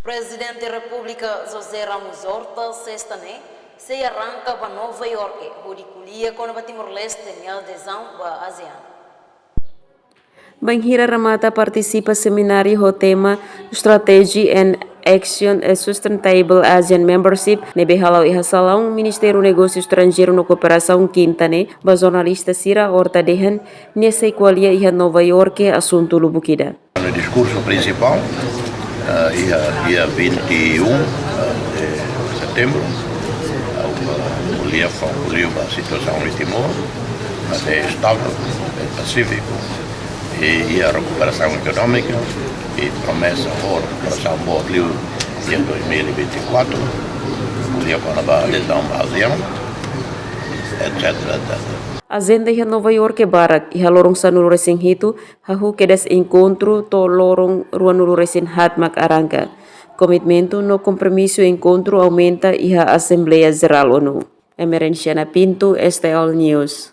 Presidente da República José Ramos Horta sexta-ne se arranca para Nova York, onde colhia com o Timor-Leste em adesão à ASEAN. Banhira Ramata participa seminário o tema Strategy and Action a Sustainable ASEAN Membership nebe halau iha salão Ministério Negócio Estrangeiro no Cooperação Quintane ba jornalista Sira Horta Dehan nessa igualia iha Nova York assunto Lubukida. No discurso principal, dia 21 de setembro, o Lia concluiu a situação em Timor, mas é estável, é pacífico, e a recuperação econômica, e promessa for recuperação boa em 2024, o Lia com a adesão à ASEAN, etc. Agenda iha Nova York barak iha lorong sanulu resin hitu hahu kedas encontro to lorong ruanulu resin hatmak arangka. Komitmento no compromisso encontro aumenta iha Assembleia Geral ONU. Emerenciana Pinto, STL News.